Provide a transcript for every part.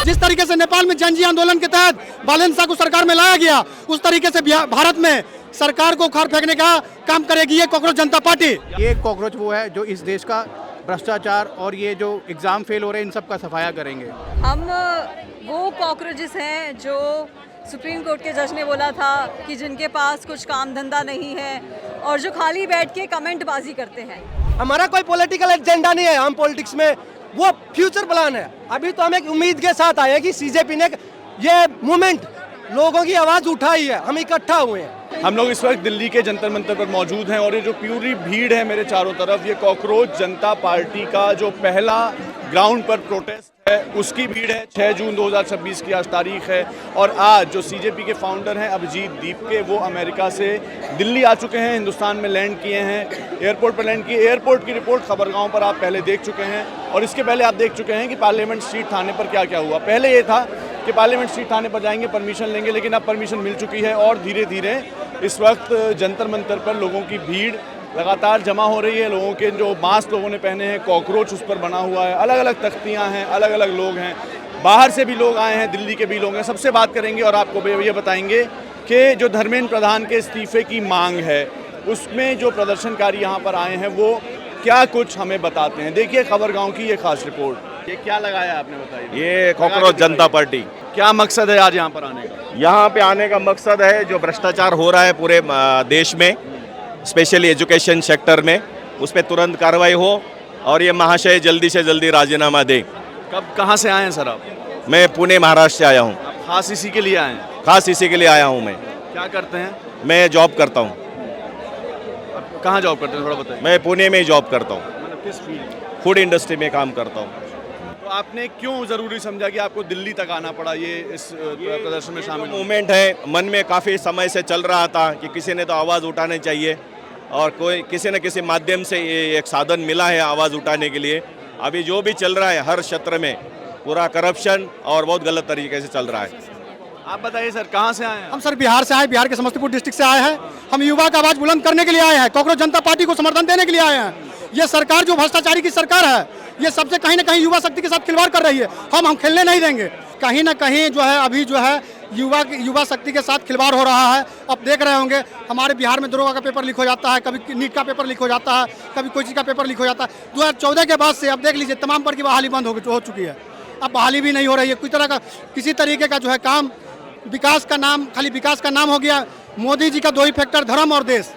जिस तरीके से नेपाल में जनजी आंदोलन के तहत बालेन शाह को सरकार में लाया गया, उस तरीके से भारत में सरकार को उखाड़ फेंकने का काम करेगी ये कॉकरोच जनता पार्टी। ये कॉकरोच वो है जो इस देश का भ्रष्टाचार और ये जो एग्जाम फेल हो रहे हैं इन सब का सफाया करेंगे। हम वो कॉकरोचेस हैं जो सुप्रीम कोर्ट के जज ने बोला था कि जिनके पास कुछ काम धंधा नहीं है और जो खाली बैठ के कमेंट बाजी करते हैं। हमारा कोई पॉलिटिकल एजेंडा नहीं है, हम पॉलिटिक्स में वो फ्यूचर प्लान है। अभी तो हम एक उम्मीद के साथ आए हैं कि सीजेपी ने ये मूवमेंट लोगों की आवाज उठाई है, हम इकट्ठा हुए हैं। हम लोग इस वक्त दिल्ली के जंतर मंतर पर मौजूद हैं और ये जो पूरी भीड़ है मेरे चारों तरफ, ये कॉकरोच जनता पार्टी का जो पहला ग्राउंड पर प्रोटेस्ट है उसकी भीड़ है। 6 जून 2026 की आज तारीख है और आज जो सीजेपी के फाउंडर हैं अभिजीत दीपके, वो अमेरिका से दिल्ली आ चुके हैं, हिंदुस्तान में लैंड किए हैं, एयरपोर्ट पर लैंड किए। एयरपोर्ट की रिपोर्ट खबरगांव पर आप पहले देख चुके हैं और इसके पहले आप देख चुके हैं कि पार्लियामेंट स्ट्रीट थाने पर क्या क्या हुआ। पहले ये था कि पार्लियामेंट स्ट्रीट थाने पर जाएंगे, परमिशन लेंगे, लेकिन अब परमिशन मिल चुकी है और धीरे धीरे इस वक्त जंतर मंतर पर लोगों की भीड़ लगातार जमा हो रही है। लोगों के जो मास्क लोगों ने पहने हैं, कॉकरोच उस पर बना हुआ है, अलग अलग तख्तियां हैं, अलग अलग लोग हैं, बाहर से भी लोग आए हैं, दिल्ली के भी लोग हैं। सबसे बात करेंगे और आपको ये बताएंगे कि जो धर्मेंद्र प्रधान के इस्तीफे की मांग है उसमें जो प्रदर्शनकारी यहाँ पर आए हैं वो क्या कुछ हमें बताते हैं। देखिए खबरगांव की ये खास रिपोर्ट। ये क्या लगाया आपने, बताइए। ये कॉकरोच जनता पार्टी। क्या मकसद है आज यहाँ पर आने का? यहाँ पे आने का मकसद है जो भ्रष्टाचार हो रहा है पूरे देश में, स्पेशली एजुकेशन सेक्टर में, उस पर तुरंत कार्रवाई हो और ये महाशय जल्दी से जल्दी राजीनामा दें। कहाँ से आए हैं सर आप? मैं पुणे महाराष्ट्र से आया हूँ। खास इसी के लिए आए हैं? खास इसी के लिए आया हूँ मैं। क्या करते हैं? मैं जॉब करता हूँ। कहाँ जॉब करते हैं थोड़ा बताइए। मैं पुणे में जॉब करता हूँ, मतलब किस फील्ड? फूड इंडस्ट्री में काम करता हूँ। तो आपने क्यों ज़रूरी समझा कि आपको दिल्ली तक आना पड़ा ये इस प्रदर्शन में शामिल? मूवमेंट है, मन में काफ़ी समय से चल रहा था कि किसी ने तो आवाज़ उठानी चाहिए और कोई किसी न किसी माध्यम से ये एक साधन मिला है आवाज़ उठाने के लिए। अभी जो भी चल रहा है हर क्षेत्र में पूरा करप्शन और बहुत गलत तरीके से चल रहा है। आप बताइए सर, कहाँ से आए हैं? हम सर बिहार से आए, बिहार के समस्तीपुर डिस्ट्रिक्ट से आए हैं। हम युवा का आवाज बुलंद करने के लिए आए हैं, कॉकरोच जनता पार्टी को समर्थन देने के लिए आए हैं। ये सरकार जो भ्रष्टाचारी की सरकार है, ये सबसे कहीं ना कहीं युवा शक्ति के साथ खिलवाड़ कर रही है। हम खेलने नहीं देंगे। कहीं ना कहीं जो है अभी जो है युवा शक्ति के साथ खिलवाड़ हो रहा है। अब देख रहे होंगे हमारे बिहार में दरोगा का पेपर लीक हो जाता है, कभी नीट का पेपर लीक हो जाता है, कभी कोई चीज़ का पेपर लीक हो जाता है। 2014 के बाद से अब देख लीजिए तमाम पर की बहाली बंद हो चुकी है। अब बहाली भी नहीं हो रही है। किसी तरीके का जो है काम, विकास का नाम खाली विकास का नाम हो गया। मोदी जी का 2 ही फैक्टर, धर्म और देश,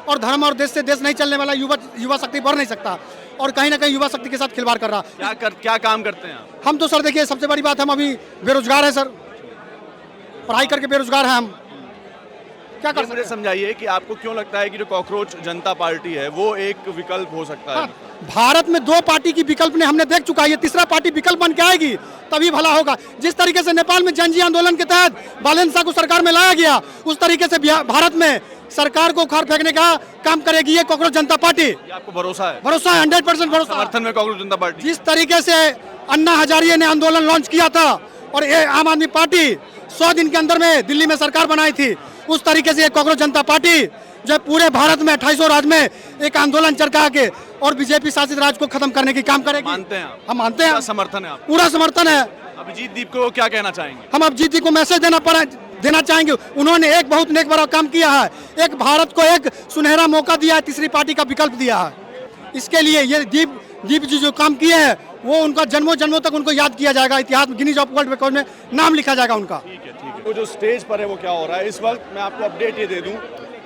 और धर्म और देश से देश नहीं चलने वाला। युवा शक्ति बढ़ नहीं सकता और कहीं ना कहीं युवा शक्ति के साथ खिलवाड़ कर रहा। क्या काम करते हैं आप? हम तो सर देखिए सबसे बड़ी बात, हम अभी बेरोजगार है सर, पढ़ाई करके बेरोजगार है। हम क्या कर सकते हैं? समझाइए कि आपको क्यों लगता है कि जो कॉकरोच जनता पार्टी है वो एक विकल्प हो सकता है? भारत में 2 पार्टी की विकल्प ने हमने देख चुका है, ये तीसरा पार्टी विकल्प बन के आएगी तभी भला होगा। जिस तरीके से नेपाल में जनजी आंदोलन के तहत बालेन शाह को सरकार में लाया गया, उस तरीके से भारत में सरकार को उखाड़ फेंकने का काम करेगी ये कॉकरोच जनता पार्टी। ये आपको भरोसा है? भरोसा है, 100% भरोसा। समर्थन में कॉकरोच जनता पार्टी। जिस तरीके से अन्ना हजारे ने आंदोलन लॉन्च किया था और ये आम आदमी पार्टी 100 दिन के अंदर में दिल्ली में सरकार बनाई थी, उस तरीके से कॉकरोच जनता पार्टी जो पूरे भारत में 2800 राज्य में एक आंदोलन चरका के और बीजेपी शासित राज्य को खत्म करने की काम करेगी। मानते हैं आप? हम मानते हैं। समर्थन है आप? पूरा समर्थन है। अभिजीत दीप को क्या कहना चाहेंगे? हम अभिजीत जी को मैसेज देना चाहेंगे। उन्होंने एक बहुत नेक बड़ा काम किया है, एक भारत को एक सुनहरा मौका दिया है, तीसरी पार्टी का विकल्प दिया है। इसके लिए ये दीप जी जो काम किए हैं वो उनका जन्मों जन्मों तक उनको याद किया जाएगा, इतिहास में गिनीज ऑफ वर्ल्ड रिकॉर्ड में नाम लिखा जाएगा उनका। ठीक है। वो जो स्टेज पर है वो क्या हो रहा है इस वक्त? मैं आपको अपडेट ये दे दूं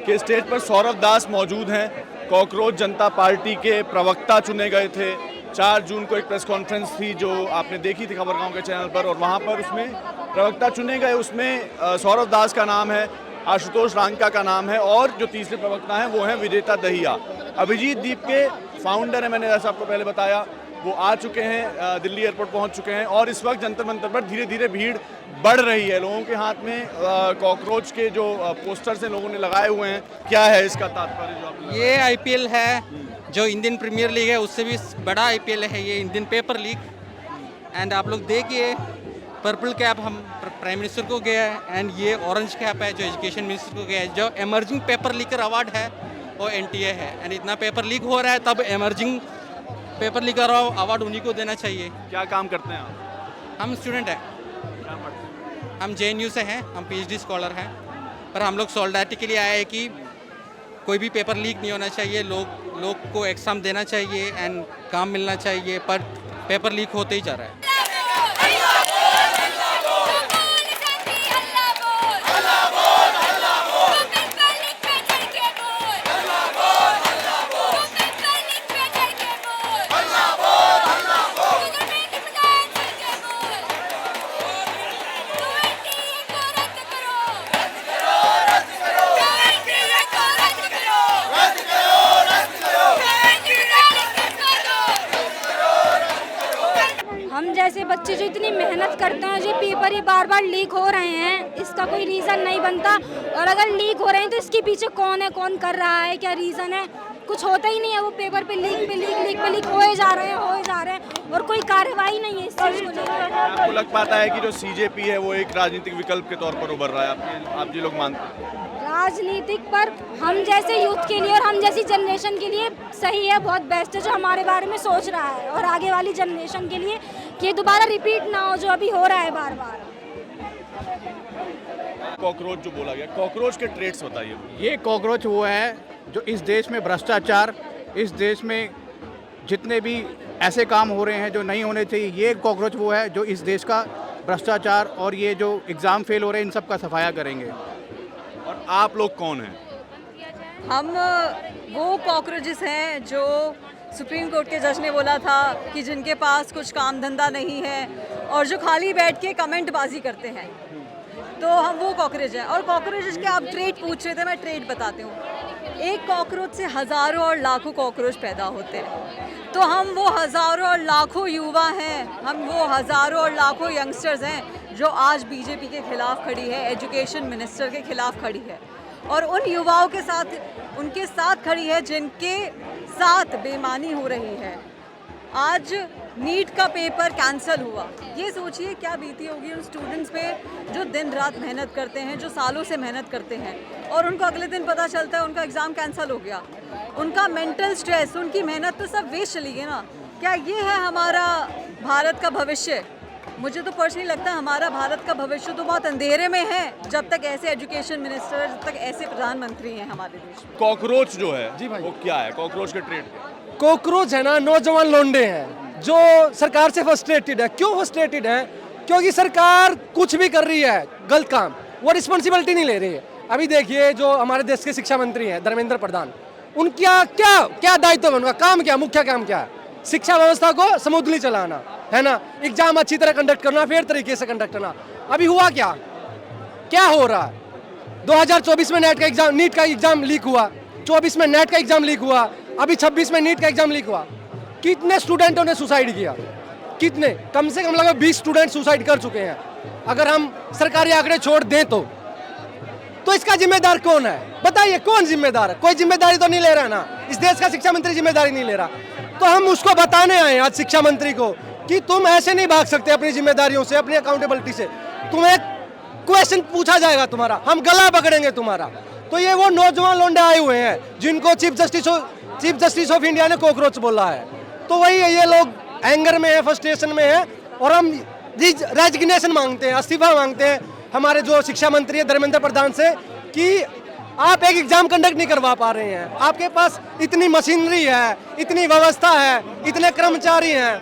कि स्टेज पर सौरभ दास मौजूद हैं, कॉकरोच जनता पार्टी के प्रवक्ता चुने गए थे। 4 जून को एक प्रेस कॉन्फ्रेंस थी जो आपने देखी थी खबरगांव के चैनल पर, और वहाँ पर उसमें प्रवक्ता चुने गए। उसमें सौरभ दास का नाम है, आशुतोष रांका का नाम है और जो तीसरे प्रवक्ता हैं वो हैं विजेता दहिया। अभिजीत दीप के फाउंडर है, मैंने जैसा आपको पहले बताया, वो आ चुके हैं, दिल्ली एयरपोर्ट पहुंच चुके हैं और इस वक्त जंतर मंतर पर धीरे धीरे भीड़ बढ़ रही है। लोगों के हाथ में कॉकरोच के जो पोस्टर्स हैं लोगों ने लगाए हुए हैं। क्या है इसका तात्पर्य जो आपने? ये आईपीएल है, जो इंडियन प्रीमियर लीग है उससे भी बड़ा आईपीएल है ये, इंडियन पेपर लीग। एंड आप लोग देखिए पर्पल कैप हम प्राइम मिनिस्टर को गया है एंड ये ऑरेंज कैप है जो एजुकेशन मिनिस्टर को गया है। जो एमर्जिंग पेपर लीकर अवार्ड है वो एनटीए है एंड इतना पेपर लीक हो रहा है तब एमर्जिंग पेपर लीकर अवार्ड उन्हीं को देना चाहिए। क्या काम करते हैं आप? हम स्टूडेंट हैं। हम JNU से हैं, हम PhD स्कॉलर हैं, पर हम लोग सॉलिडारिटी के लिए आए हैं कि कोई भी पेपर लीक नहीं होना चाहिए, लोग को एग्ज़ाम देना चाहिए एंड काम मिलना चाहिए, पर पेपर लीक होते ही जा रहा है। हम जैसे बच्चे जो इतनी मेहनत करते हैं, जो पेपर ही बार बार लीक हो रहे हैं, इसका कोई रीज़न नहीं बनता। और अगर लीक हो रहे हैं तो इसके पीछे कौन है, कौन कर रहा है, क्या रीज़न है, कुछ होता ही नहीं है। वो पेपर पे लीक होए जा रहे हैं और कोई कार्रवाई नहीं है इस चीज़ को लेकर। आपको लग पाता है कि जो CJP है वो एक राजनीतिक विकल्प के तौर पर उभर रहा है, आप जी लोग मानते हैं? राजनीतिक पर हम जैसे यूथ के लिए और हम जैसी जनरेशन के लिए सही है, बहुत बेस्ट है जो हमारे बारे में सोच रहा है, और आगे वाली जनरेशन के लिए कि ये दोबारा रिपीट ना हो जो अभी हो रहा है बार बार। कॉकरोच जो बोला गया, कॉकरोच के ट्रेड्स बताइए। ये कॉकरोच वो है जो इस देश में भ्रष्टाचार, इस देश में जितने भी ऐसे काम हो रहे हैं जो नहीं होने चाहिए, ये कॉकरोच वो है जो इस देश का भ्रष्टाचार और ये जो एग्ज़ाम फेल हो रहे हैं इन सब का सफाया करेंगे। और आप लोग कौन हैं? हम वो कॉकरोचेस हैं जो सुप्रीम कोर्ट के जज ने बोला था कि जिनके पास कुछ काम धंधा नहीं है और जो खाली बैठ के कमेंट बाजी करते हैं, तो हम वो कॉकरोच हैं। और कॉकरोचेस के आप ट्रेड पूछ रहे थे, मैं ट्रेड बताती हूँ। एक कॉकरोच से हज़ारों और लाखों कॉकरोच पैदा होते हैं। तो हम वो हज़ारों और लाखों युवा हैं, हम वो हज़ारों और लाखों यंगस्टर्स हैं जो आज बीजेपी के खिलाफ खड़ी है, एजुकेशन मिनिस्टर के खिलाफ खड़ी है, और उन युवाओं के साथ, उनके साथ खड़ी है जिनके साथ बेईमानी हो रही है। आज नीट का पेपर कैंसिल हुआ, ये सोचिए क्या बीती होगी उन स्टूडेंट्स पे जो दिन रात मेहनत करते हैं, जो सालों से मेहनत करते हैं, और उनको अगले दिन पता चलता है उनका एग्ज़ाम कैंसिल हो गया। उनका मेंटल स्ट्रेस, उनकी मेहनत तो सब वेस्ट चली गई ना। क्या ये है हमारा भारत का भविष्य? मुझे तो पर्सनली लगता है हमारा भारत का भविष्य तो बहुत अंधेरे में है जब तक ऐसे एजुकेशन मिनिस्टर, जब तक ऐसे प्रधानमंत्री हैं हमारे देश में। कॉकरोच जो है जी भाई। वो क्या है? कॉकरोच के ट्रेड कॉकरोच है ना, नौजवान लोंडे हैं जो सरकार से फ्रस्ट्रेटेड है। क्यों फ्रस्ट्रेटेड है? क्योंकि सरकार कुछ भी कर रही है गलत काम, वो रिस्पॉन्सिबिलिटी नहीं ले रही है। अभी देखिए जो हमारे देश के शिक्षा मंत्री हैं धर्मेंद्र प्रधान, उनका क्या दायित्व है, उनका काम क्या, मुख्य काम क्या है? शिक्षा व्यवस्था को स्मूथली चलाना है ना, एग्जाम अच्छी तरह कंडक्ट करना, फेयर तरीके से कंडक्ट करना। अभी हुआ क्या हो रहा है? 2024 में नीट का एग्जाम लीक हुआ, 24 में नेट का एग्जाम लीक हुआ, अभी 26 में नीट का एग्जाम लीक हुआ। कितने स्टूडेंटों ने सुसाइड किया? कितने? कम से कम लगभग 20 स्टूडेंट सुसाइड कर चुके हैं। अगर हम सरकारी आंकड़े छोड़ दें तो इसका जिम्मेदार कौन है? बताइए कौन जिम्मेदार है? कोई जिम्मेदारी तो नहीं ले रहा ना, इस देश का शिक्षा मंत्री जिम्मेदारी नहीं ले रहा। तो हम उसको बताने आए आज शिक्षा मंत्री को कि तुम ऐसे नहीं भाग सकते अपनी जिम्मेदारियों से, अपनी अकाउंटेबिलिटी से। तुम्हें क्वेश्चन पूछा जाएगा तुम्हारा, हम गला पकड़ेंगे तुम्हारा। तो ये वो नौजवान लोंडे आए हुए हैं जिनको चीफ जस्टिस ऑफ इंडिया ने कॉकरोच बोला है। तो वही है, ये लोग एंगर में है, फ्रस्ट्रेशन में है, और हम रेजिग्नेशन मांगते हैं, इस्तीफा मांगते हैं हमारे जो शिक्षा मंत्री है धर्मेंद्र प्रधान से कि आप एक एग्जाम कंडक्ट नहीं करवा पा रहे हैं। आपके पास इतनी मशीनरी है, इतनी व्यवस्था है, इतने कर्मचारी हैं,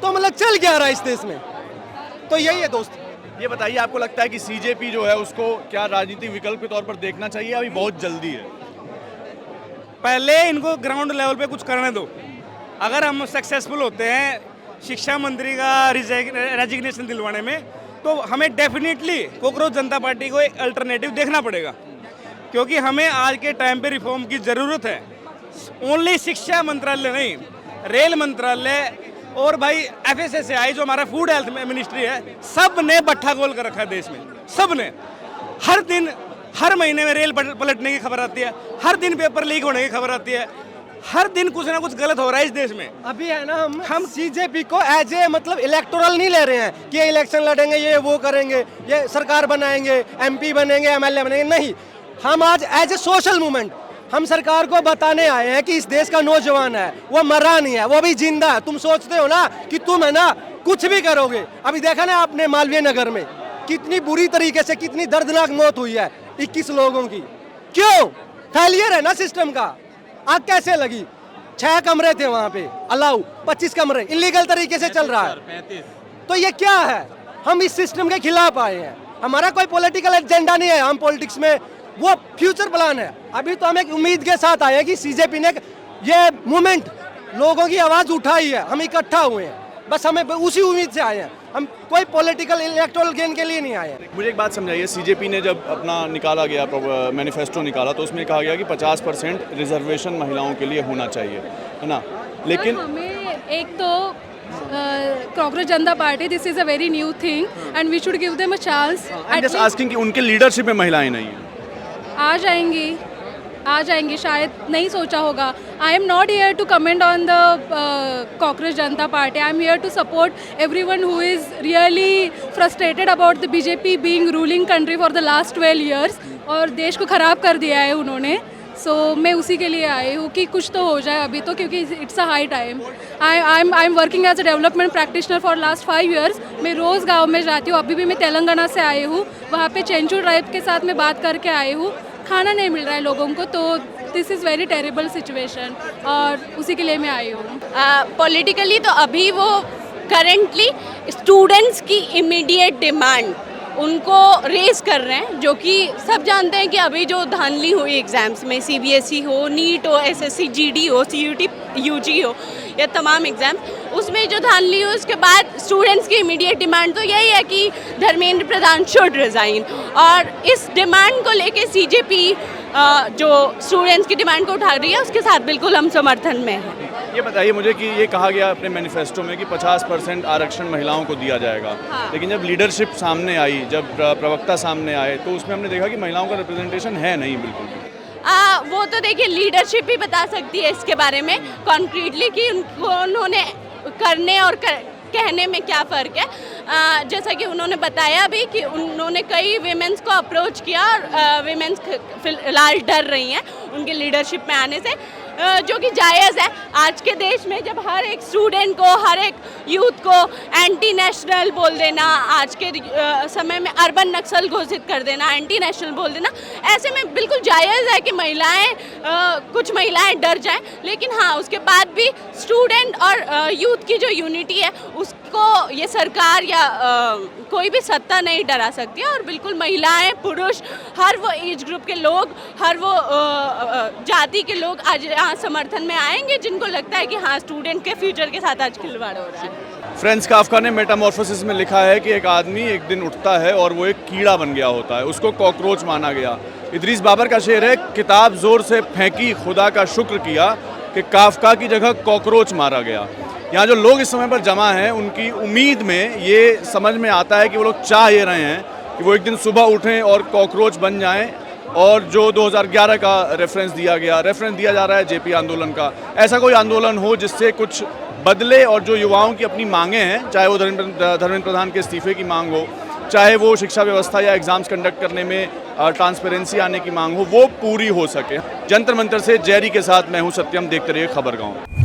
तो मतलब चल क्या रहा है इस देश में? तो यही है दोस्त। ये बताइए, आपको लगता है कि CJP जो है उसको क्या राजनीतिक विकल्प के तौर पर देखना चाहिए? अभी बहुत जल्दी है। पहले इनको ग्राउंड लेवल पे कुछ करने दो। अगर हम सक्सेसफुल होते हैं शिक्षा मंत्री का रेजिग्नेशन दिलवाने में, तो हमें डेफिनेटली कॉकरोच जनता पार्टी को एक अल्टरनेटिव देखना पड़ेगा, क्योंकि हमें आज के टाइम पे रिफॉर्म की ज़रूरत है। ओनली शिक्षा मंत्रालय नहीं, रेल मंत्रालय और भाई FSSAI जो हमारा फूड हेल्थ मिनिस्ट्री है, सब ने बट्ठा खोल कर रखा है देश में। सब ने हर दिन, हर महीने में रेल पलटने की खबर आती है, हर दिन पेपर लीक होने की खबर आती है, हर दिन कुछ ना कुछ गलत हो रहा है इस देश में। अभी है ना, हम CJP को एज ए मतलब इलेक्टोरल नहीं ले रहे हैं कि ये इलेक्शन लड़ेंगे, ये वो करेंगे, ये सरकार बनाएंगे, MP बनेंगे, MLA बनेंगे, नहीं। हम आज एज ए सोशल मूवमेंट हम सरकार को बताने आए हैं कि इस देश का नौजवान है, वो मरा नहीं है, वो भी जिंदा है। तुम सोचते हो ना कि तुम है ना कुछ भी करोगे। अभी देखा ना आपने मालवीय नगर में कितनी बुरी तरीके से कितनी दर्दनाक मौत हुई है 21 लोगों की। क्यों? फेलियर है ना सिस्टम का। आग कैसे लगी? 6 कमरे थे वहाँ पे अलाउ, 25 कमरे इलीगल तरीके से चल रहा है। तो ये क्या है? हम इस सिस्टम के खिलाफ आए हैं। हमारा कोई पॉलिटिकल एजेंडा नहीं है, हम पॉलिटिक्स में वो फ्यूचर प्लान है। अभी तो हम एक उम्मीद के साथ आए हैं कि सीजेपी ने ये मूवमेंट लोगों की आवाज उठाई है, हम इकट्ठा हुए हैं, बस हमें उसी उम्मीद से आए हैं। हम कोई पॉलिटिकल इलेक्टोरल गेन के लिए नहीं आए हैं। मुझे एक बात समझाइए, सीजेपी ने जब अपना निकाला गया मैनिफेस्टो निकाला तो उसमें कहा गया कि 50% रिजर्वेशन महिलाओं के लिए होना चाहिए, है ना? लेकिन हमें एक तो cockroach Janata party, this is a very new thing and we should give them a chance. I am just asking कि उनके लीडरशिप में महिलाएं नहीं हैं। आ जाएंगी शायद, नहीं सोचा होगा। I am not here to comment on the Cockroach Janata Party, I am here to support everyone who is really frustrated about the BJP being ruling country for the last 12 years और देश को ख़राब कर दिया है उन्होंने। सो मैं उसी के लिए आई हूँ कि कुछ तो हो जाए अभी तो, क्योंकि it's a high time. I am working as a development practitioner for last 5 years। मैं रोज़ गांव में जाती हूँ, अभी भी मैं तेलंगाना से आई हूँ, वहाँ पे चेंचू ट्राइब के साथ मैं बात करके आई हूँ। खाना नहीं मिल रहा है लोगों को, तो this is very terrible situation और उसी के लिए मैं आई हूँ। पॉलिटिकली तो अभी वो करेंटली स्टूडेंट्स की इमीडिएट डिमांड उनको रेस कर रहे हैं, जो कि सब जानते हैं कि अभी जो धांधली हुई एग्ज़ाम्स में, सीबीएसई हो, नीट हो, एसएससी जीडी हो, सीयूटी यूजी हो, या तमाम एग्ज़ाम, उसमें जो धांधली हुई उसके बाद स्टूडेंट्स की इमीडिएट डिमांड तो यही है कि धर्मेंद्र प्रधान शुड रिज़ाइन। और इस डिमांड को लेके सीजेपी जो स्टूडेंट्स की डिमांड को उठा रही है उसके साथ बिल्कुल हम समर्थन में हैं। ये बताइए मुझे कि ये कहा गया अपने मैनिफेस्टो में कि 50% आरक्षण महिलाओं को दिया जाएगा, लेकिन जब लीडरशिप सामने आई, जब प्रवक्ता सामने आए, तो उसमें हमने देखा कि महिलाओं का रिप्रेजेंटेशन है नहीं बिल्कुल। वो तो देखिए लीडरशिप ही बता सकती है इसके बारे में कॉन्क्रीटली कि उन्होंने करने और कहने में क्या फ़र्क है। जैसा कि उन्होंने बताया भी कि उन्होंने कई वीमेंस को अप्रोच किया और वीमेंस फिलहाल डर रही हैं उनके लीडरशिप में आने से, जो कि जायज़ है। आज के देश में जब हर एक स्टूडेंट को, हर एक यूथ को एंटी नेशनल बोल देना, आज के समय में अर्बन नक्सल घोषित कर देना, एंटी नेशनल बोल देना, ऐसे में बिल्कुल जायज़ है कि महिलाएं, कुछ महिलाएं डर जाएं। लेकिन हाँ, उसके बाद भी स्टूडेंट और यूथ की जो यूनिटी है उसको ये सरकार या कोई भी सत्ता नहीं डरा सकती है। और बिल्कुल महिलाएं, पुरुष, हर वो एज ग्रुप के लोग, हर वो जाति के लोग आज यहाँ समर्थन में आएंगे जिनको लगता है कि हाँ, स्टूडेंट के फ्यूचर के साथ आज खिलवाड़ हो रहा है। फ्रांज काफ्का ने मेटामॉर्फोसिस में लिखा है कि एक आदमी एक दिन उठता है और वो एक कीड़ा बन गया होता है, उसको कॉकरोच माना गया। इदरीस बाबर का शेर है, किताब जोर से फेंकी, खुदा का शुक्र किया कि काफ्का की जगह कॉकरोच मारा गया। यहाँ जो लोग इस समय पर जमा हैं, उनकी उम्मीद में ये समझ में आता है कि वो लोग चाह ये रहे हैं कि वो एक दिन सुबह उठें और कॉकरोच बन जाएं। और जो 2011 का रेफरेंस दिया जा रहा है जेपी आंदोलन का, ऐसा कोई आंदोलन हो जिससे कुछ बदले और जो युवाओं की अपनी मांगें हैं, चाहे वो धर्मेंद्र प्रधान के इस्तीफे की मांग हो, चाहे वो शिक्षा व्यवस्था या एग्जाम्स कंडक्ट करने में ट्रांसपेरेंसी आने की मांग हो, वो पूरी हो सके। जंतर मंतर से जेरी के साथ मैं हूँ सत्यम, देखते रहिए खबर गाँव।